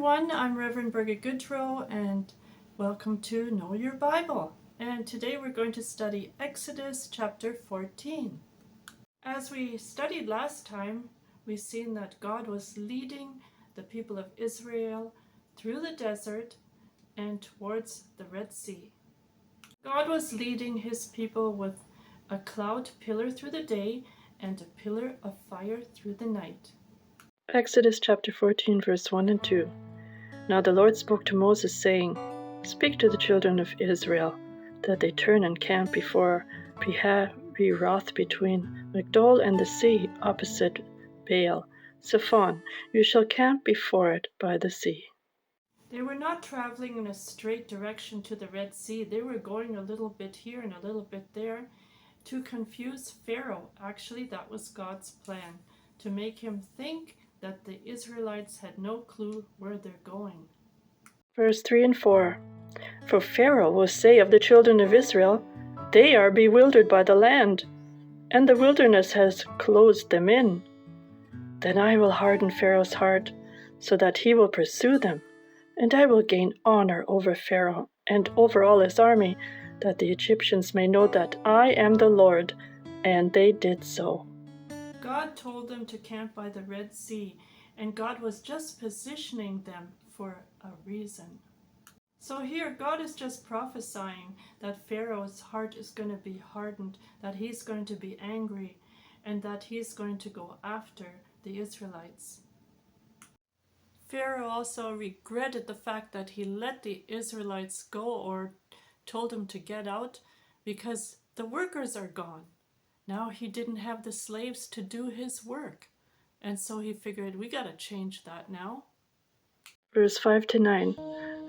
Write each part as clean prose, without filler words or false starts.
everyone, I'm Reverend Birgit Gaudreau and welcome to Know Your Bible. And today we're going to study Exodus chapter 14. As we studied last time, we've seen that God was leading the people of Israel through the desert and towards the Red Sea. God was leading his people with a cloud pillar through the day and a pillar of fire through the night. Exodus chapter 14, verse 1 and 2. Now the Lord spoke to Moses, saying, Speak to the children of Israel, that they turn and camp before Pi-hahiroth between Migdol and the sea, opposite Baal Zephon. You shall camp before it by the sea. They were not traveling in a straight direction to the Red Sea. They were going a little bit here and a little bit there to confuse Pharaoh. Actually, that was God's plan, to make him think that the Israelites had no clue where they're going. Verse 3 and 4. For Pharaoh will say of the children of Israel, They are bewildered by the land, and the wilderness has closed them in. Then I will harden Pharaoh's heart, so that he will pursue them, and I will gain honor over Pharaoh and over all his army, that the Egyptians may know that I am the Lord. And they did so. God told them to camp by the Red Sea, and God was just positioning them for a reason. So here, God is just prophesying that Pharaoh's heart is going to be hardened, that he's going to be angry, and that he's going to go after the Israelites. Pharaoh also regretted the fact that he let the Israelites go or told them to get out because the workers are gone. Now he didn't have the slaves to do his work. And so he figured, we got to change that now. Verse 5 to 9.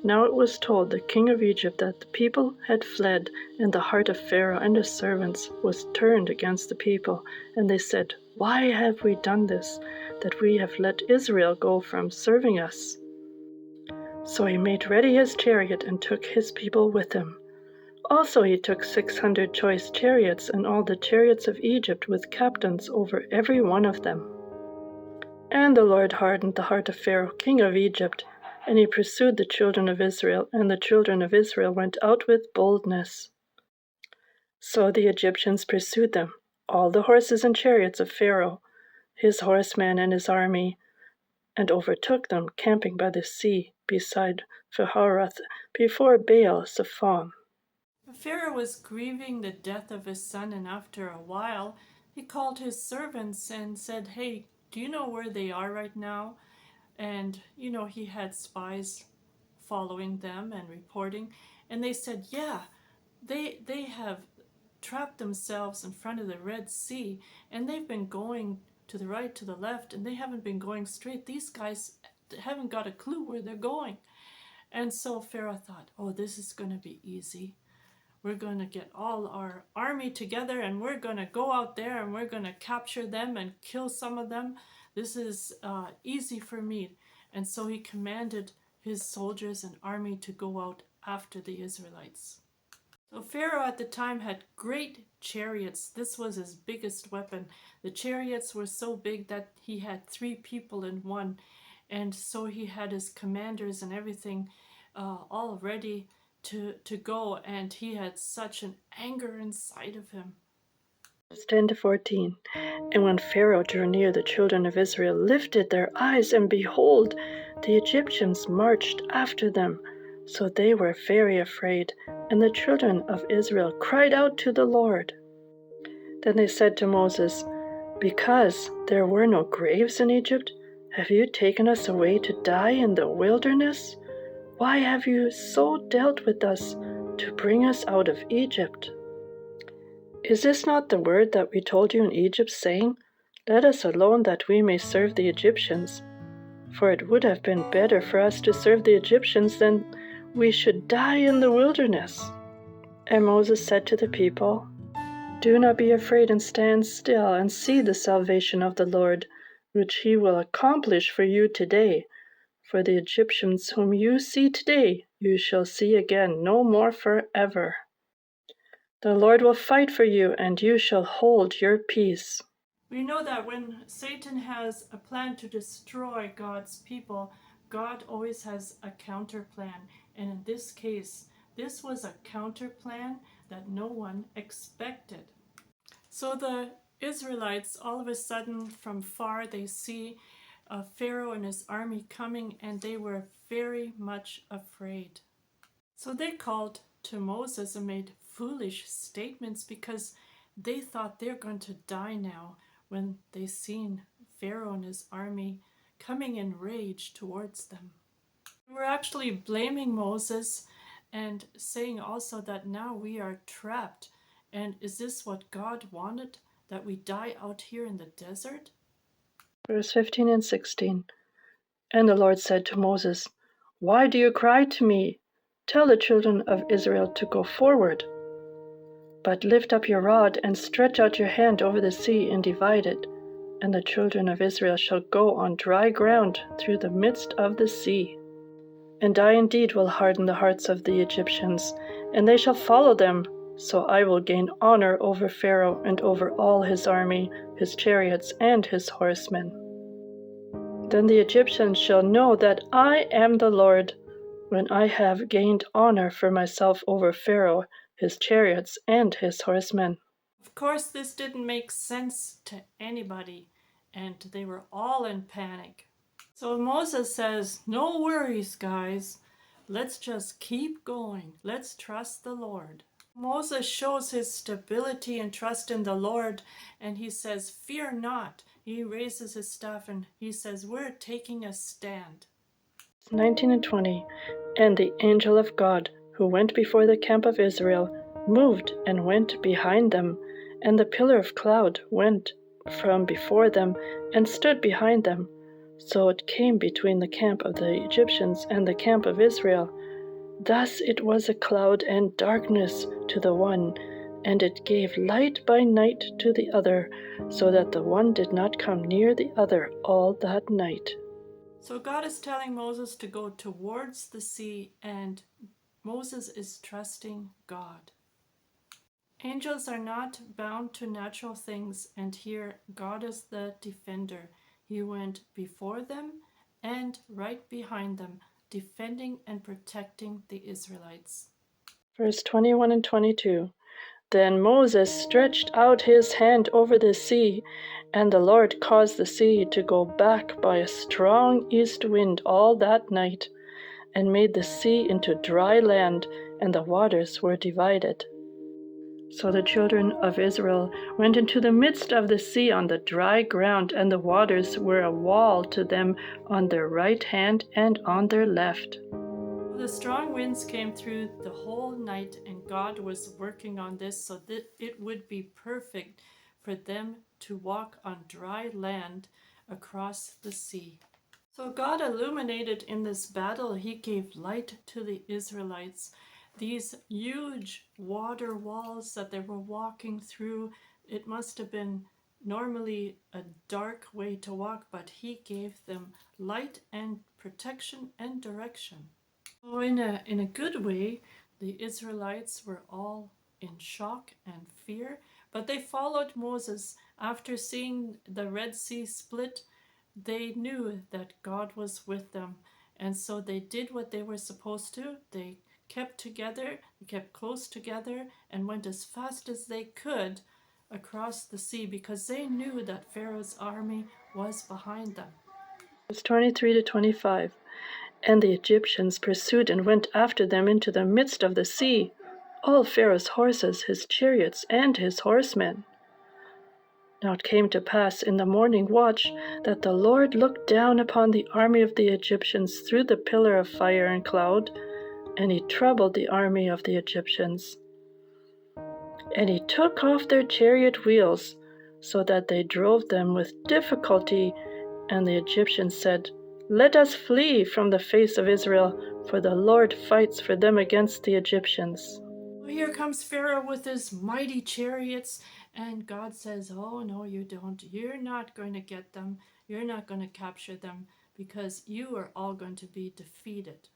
Now it was told the king of Egypt that the people had fled, and the heart of Pharaoh and his servants was turned against the people. And they said, Why have we done this, that we have let Israel go from serving us? So he made ready his chariot and took his people with him. Also he took 600 choice chariots and all the chariots of Egypt with captains over every one of them. And the Lord hardened the heart of Pharaoh, king of Egypt, and he pursued the children of Israel, and the children of Israel went out with boldness. So the Egyptians pursued them, all the horses and chariots of Pharaoh, his horsemen and his army, and overtook them, camping by the sea beside Pi-hahiroth, before Baal Zephon. Pharaoh was grieving the death of his son, and after a while, he called his servants and said, Hey, do you know where they are right now? And, he had spies following them and reporting. And they said, yeah, they have trapped themselves in front of the Red Sea, and they've been going to the right, to the left, and they haven't been going straight. These guys haven't got a clue where they're going. And so Pharaoh thought, oh, this is going to be easy. We're going to get all our army together, and we're going to go out there, and we're going to capture them and kill some of them. This is easy for me. And so he commanded his soldiers and army to go out after the Israelites. So Pharaoh at the time had great chariots. This was his biggest weapon. The chariots were so big that he had 3 people in one. And so he had his commanders and everything all ready to go. And he had such an anger inside of him. Verse 10 to 14. And when Pharaoh drew near, the children of Israel lifted their eyes, and behold, the Egyptians marched after them. So they were very afraid, and the children of Israel cried out to the Lord. Then they said to Moses, Because there were no graves in Egypt, have you taken us away to die in the wilderness? Why have you so dealt with us to bring us out of Egypt? Is this not the word that we told you in Egypt, saying, Let us alone that we may serve the Egyptians? For it would have been better for us to serve the Egyptians than we should die in the wilderness. And Moses said to the people, Do not be afraid, and stand still, and see the salvation of the Lord, which he will accomplish for you today. For the Egyptians whom you see today, you shall see again no more forever. The Lord will fight for you, and you shall hold your peace. We know that when Satan has a plan to destroy God's people, God always has a counter plan, and in this case, this was a counter plan that no one expected. So the Israelites, all of a sudden from far, they see Pharaoh and his army coming, and they were very much afraid. So they called to Moses and made foolish statements because they thought they're going to die now when they seen Pharaoh and his army coming in rage towards them. They were actually blaming Moses and saying also that now we are trapped. And is this what God wanted? That we die out here in the desert? Verse 15 and 16. And the Lord said to Moses, Why do you cry to me? Tell the children of Israel to go forward. But lift up your rod and stretch out your hand over the sea and divide it, and the children of Israel shall go on dry ground through the midst of the sea. And I indeed will harden the hearts of the Egyptians, and they shall follow them. So I will gain honor over Pharaoh and over all his army, his chariots, and his horsemen. Then the Egyptians shall know that I am the Lord, when I have gained honor for myself over Pharaoh, his chariots, and his horsemen. Of course, this didn't make sense to anybody, and they were all in panic. So Moses says, No worries, guys. Let's just keep going. Let's trust the Lord. Moses shows his stability and trust in the Lord, and he says, Fear not. He raises his staff and he says, We're taking a stand. 19 and 20. And the angel of God, who went before the camp of Israel, moved and went behind them, and the pillar of cloud went from before them and stood behind them. So it came between the camp of the Egyptians and the camp of Israel. Thus it was a cloud and darkness to the one, and it gave light by night to the other, so that the one did not come near the other all that night. So God is telling Moses to go towards the sea, and Moses is trusting God. Angels are not bound to natural things, and here God is the defender. He went before them and right behind them, defending and protecting the Israelites. Verse 21 and 22. Then Moses stretched out his hand over the sea, and the Lord caused the sea to go back by a strong east wind all that night, and made the sea into dry land, and the waters were divided. So the children of Israel went into the midst of the sea on the dry ground, and the waters were a wall to them on their right hand and on their left. The strong winds came through the whole night, and God was working on this so that it would be perfect for them to walk on dry land across the sea. So God illuminated in this battle. He gave light to the Israelites. These huge water walls that they were walking through, it must have been normally a dark way to walk, but He gave them light and protection and direction. So in a good way, the Israelites were all in shock and fear, but they followed Moses. After seeing the Red Sea split, they knew that God was with them, and so they did what they were supposed to. They kept together, they kept close together, and went as fast as they could across the sea because they knew that Pharaoh's army was behind them. Verse 23 to 25. And the Egyptians pursued and went after them into the midst of the sea, all Pharaoh's horses, his chariots, and his horsemen. Now it came to pass in the morning watch that the Lord looked down upon the army of the Egyptians through the pillar of fire and cloud, and he troubled the army of the Egyptians. And he took off their chariot wheels, so that they drove them with difficulty. And the Egyptians said, Let us flee from the face of Israel, for the Lord fights for them against the Egyptians. Here comes Pharaoh with his mighty chariots, and God says, Oh, no, you don't. You're not going to get them. You're not going to capture them because you are all going to be defeated.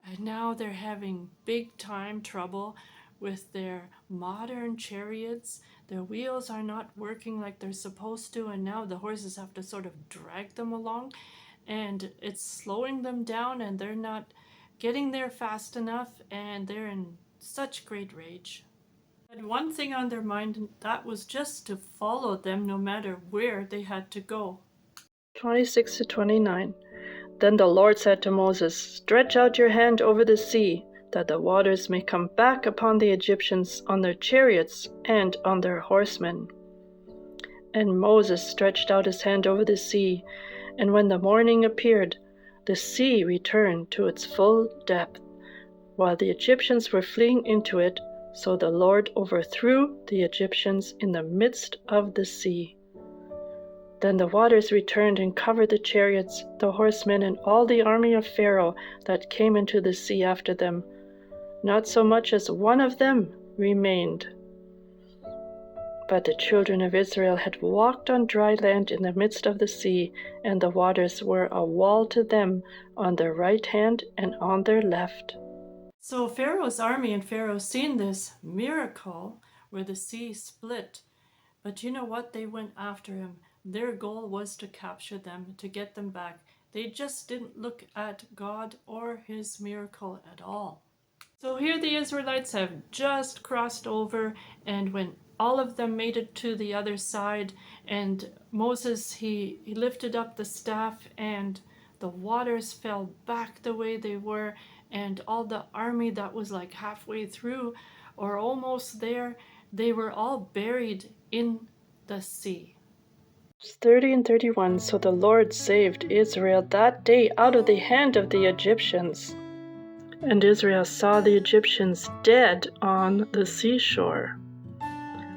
And now they're having big time trouble with their modern chariots. Their wheels are not working like they're supposed to, and now the horses have to sort of drag them along. and it's slowing them down, and they're not getting there fast enough, and they're in such great rage. Had one thing on their mind, and that was just to follow them no matter where they had to go. 26 to 29. Then the Lord said to Moses, "Stretch out your hand over the sea, that the waters may come back upon the Egyptians on their chariots and on their horsemen." And Moses stretched out his hand over the sea, and when the morning appeared, the sea returned to its full depth, while the Egyptians were fleeing into it. So the Lord overthrew the Egyptians in the midst of the sea. Then the waters returned and covered the chariots, the horsemen, and all the army of Pharaoh that came into the sea after them. Not so much as one of them remained. But the children of Israel had walked on dry land in the midst of the sea, and the waters were a wall to them on their right hand and on their left. So Pharaoh's army and Pharaoh seen this miracle where the sea split. But you know what? They went after him. Their goal was to capture them, to get them back. They just didn't look at God or his miracle at all. So here the Israelites have just crossed over, and when all of them made it to the other side, and Moses, he lifted up the staff, and the waters fell back the way they were, and all the army that was like halfway through or almost there, they were all buried in the sea. 30 and 31. So the Lord saved Israel that day out of the hand of the Egyptians. And Israel saw the Egyptians dead on the seashore.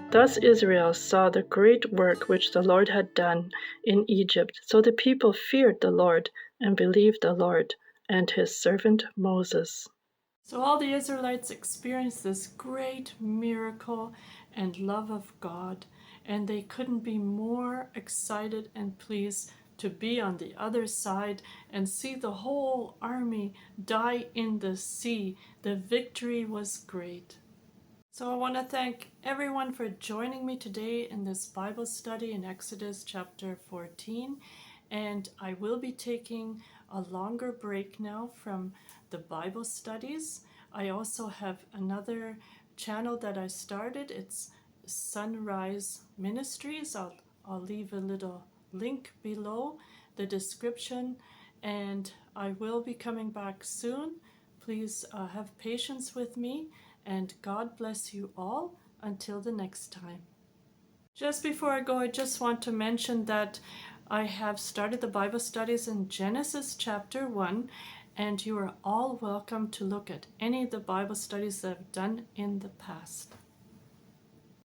Thus Israel saw the great work which the Lord had done in Egypt. So the people feared the Lord and believed the Lord and his servant Moses. So all the Israelites experienced this great miracle and love of God, and they couldn't be more excited and pleased to be on the other side and see the whole army die in the sea. The victory was great. So I want to thank everyone for joining me today in this Bible study in Exodus chapter 14. And I will be taking a longer break now from the Bible studies. I also have another channel that I started. It's Sunrise Ministries. I'll leave a little link below the description, and I will be coming back soon. Please have patience with me, and God bless you all until the next time. Just before I go, I just want to mention that I have started the Bible studies in Genesis chapter 1, and you are all welcome to look at any of the Bible studies that I've done in the past.